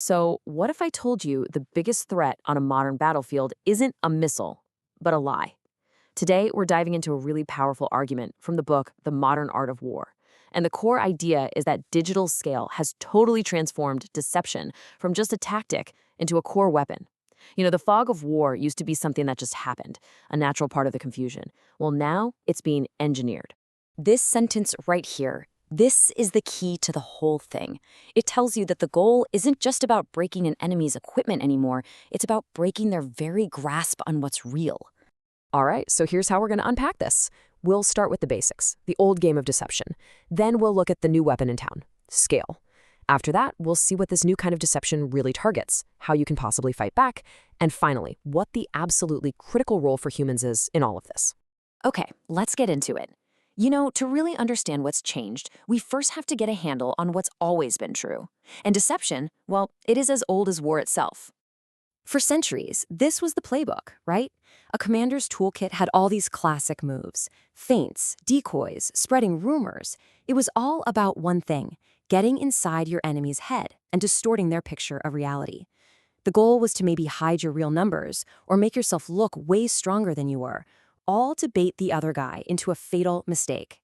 So, what if I told you the biggest threat on a modern battlefield isn't a missile, but a lie? Today, we're diving into a really powerful argument from the book, The Modern Art of War. And the core idea is that digital scale has totally transformed deception from just a tactic into a core weapon. The fog of war used to be something that just happened, a natural part of the confusion. Well, now it's being engineered. This sentence right here, this is the key to the whole thing. It tells you that the goal isn't just about breaking an enemy's equipment anymore, it's about breaking their very grasp on what's real. All right, so here's how we're going to unpack this. We'll start with the basics, the old game of deception. Then we'll look at the new weapon in town, scale. After that, we'll see what this new kind of deception really targets, how you can possibly fight back, and finally, what the absolutely critical role for humans is in all of this. Okay, let's get into it. To really understand what's changed, we first have to get a handle on what's always been true. And deception, well, it is as old as war itself. For centuries, this was the playbook, right? A commander's toolkit had all these classic moves: feints, decoys, spreading rumors. It was all about one thing: getting inside your enemy's head and distorting their picture of reality. The goal was to maybe hide your real numbers or make yourself look way stronger than you were, all to bait the other guy into a fatal mistake.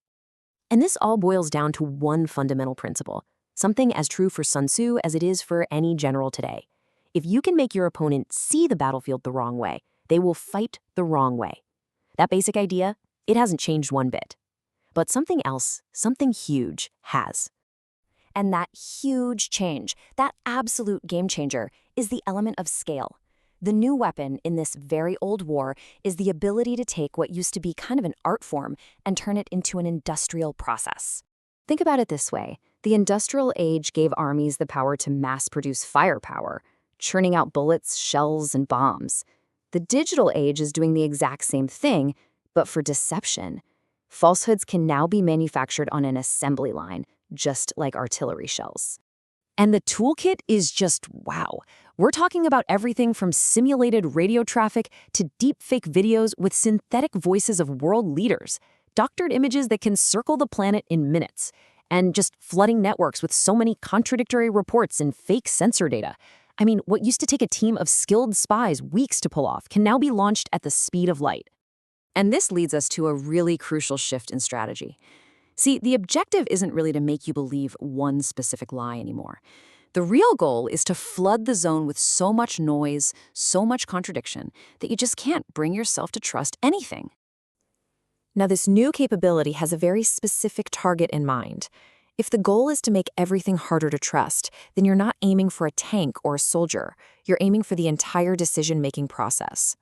And this all boils down to one fundamental principle, something as true for Sun Tzu as it is for any general today. If you can make your opponent see the battlefield the wrong way, they will fight the wrong way. That basic idea, it hasn't changed one bit. But something else, something huge, has. And that huge change, that absolute game changer, is the element of scale. The new weapon in this very old war is the ability to take what used to be kind of an art form and turn it into an industrial process. Think about it this way. The industrial age gave armies the power to mass-produce firepower, churning out bullets, shells, and bombs. The digital age is doing the exact same thing, but for deception. Falsehoods can now be manufactured on an assembly line, just like artillery shells. And the toolkit is just wow. We're talking about everything from simulated radio traffic to deepfake videos with synthetic voices of world leaders, doctored images that can circle the planet in minutes, and just flooding networks with so many contradictory reports and fake sensor data. I mean, what used to take a team of skilled spies weeks to pull off can now be launched at the speed of light. And this leads us to a really crucial shift in strategy. See, the objective isn't really to make you believe one specific lie anymore. The real goal is to flood the zone with so much noise, so much contradiction, that you just can't bring yourself to trust anything. Now, this new capability has a very specific target in mind. If the goal is to make everything harder to trust, then you're not aiming for a tank or a soldier. You're aiming for the entire decision-making process.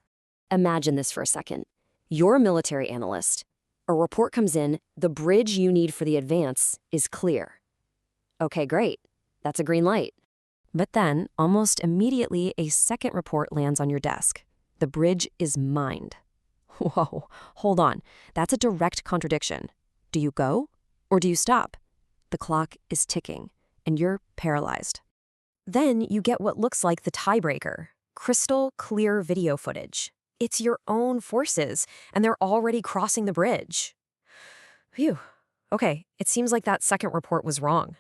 Imagine this for a second. You're a military analyst. A report comes in, the bridge you need for the advance is clear. Okay, great. That's a green light. But then, almost immediately, a second report lands on your desk. The bridge is mined. Whoa, hold on. That's a direct contradiction. Do you go or do you stop? The clock is ticking, and you're paralyzed. Then you get what looks like the tiebreaker: crystal clear video footage. It's your own forces, and they're already crossing the bridge. Phew. Okay, it seems like that second report was wrong.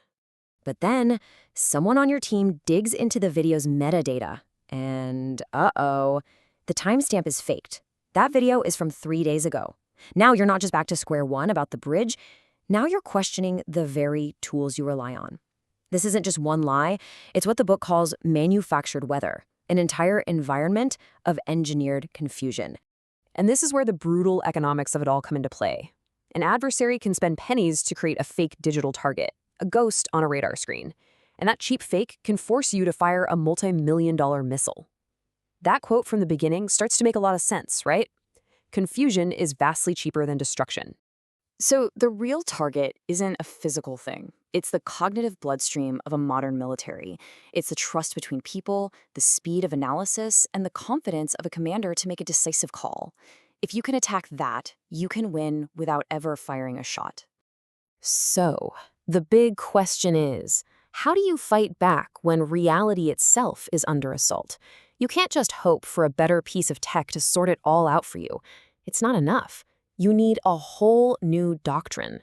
But then, someone on your team digs into the video's metadata, and uh-oh, the timestamp is faked. That video is from 3 days ago. Now you're not just back to square one about the bridge, now you're questioning the very tools you rely on. This isn't just one lie, it's what the book calls manufactured weather, an entire environment of engineered confusion. And this is where the brutal economics of it all come into play. An adversary can spend pennies to create a fake digital target, a ghost on a radar screen. And that cheap fake can force you to fire a multi-million-dollar missile. That quote from the beginning starts to make a lot of sense, right? Confusion is vastly cheaper than destruction. So the real target isn't a physical thing. It's the cognitive bloodstream of a modern military. It's the trust between people, the speed of analysis, and the confidence of a commander to make a decisive call. If you can attack that, you can win without ever firing a shot. So, the big question is, how do you fight back when reality itself is under assault? You can't just hope for a better piece of tech to sort it all out for you. It's not enough. You need a whole new doctrine.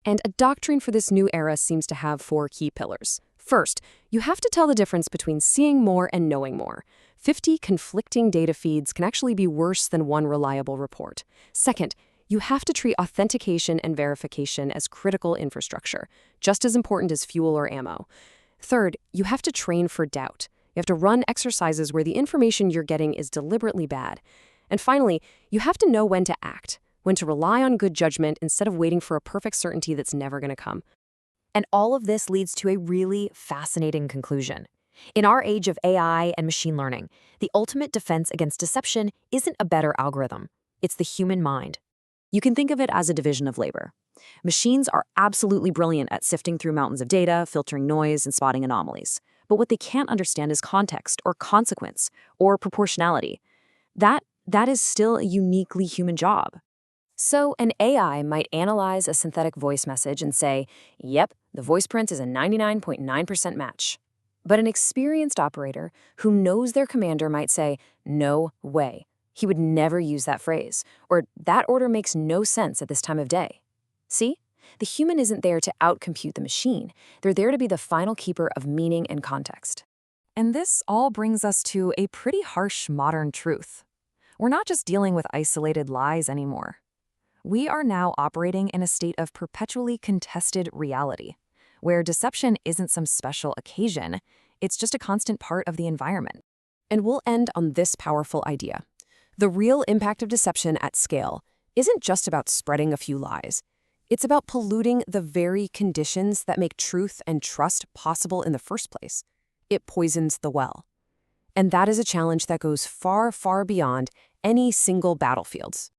And a doctrine for this new era seems to have 4 key pillars. First, you have to tell the difference between seeing more and knowing more. 50 conflicting data feeds can actually be worse than one reliable report. Second, you have to treat authentication and verification as critical infrastructure, just as important as fuel or ammo. Third, you have to train for doubt. You have to run exercises where the information you're getting is deliberately bad. And finally, you have to know when to act, when to rely on good judgment instead of waiting for a perfect certainty that's never going to come. And all of this leads to a really fascinating conclusion. In our age of AI and machine learning, the ultimate defense against deception isn't a better algorithm. It's the human mind. You can think of it as a division of labor. Machines are absolutely brilliant at sifting through mountains of data, filtering noise, and spotting anomalies. But what they can't understand is context or consequence or proportionality. That is still a uniquely human job. So an AI might analyze a synthetic voice message and say, yep, the voice print is a 99.9% match. But an experienced operator who knows their commander might say, no way. He would never use that phrase, or that order makes no sense at this time of day. See? The human isn't there to outcompute the machine. They're there to be the final keeper of meaning and context. And this all brings us to a pretty harsh modern truth. We're not just dealing with isolated lies anymore. We are now operating in a state of perpetually contested reality, where deception isn't some special occasion, it's just a constant part of the environment. And we'll end on this powerful idea. The real impact of deception at scale isn't just about spreading a few lies. It's about polluting the very conditions that make truth and trust possible in the first place. It poisons the well. And that is a challenge that goes far, far beyond any single battlefields.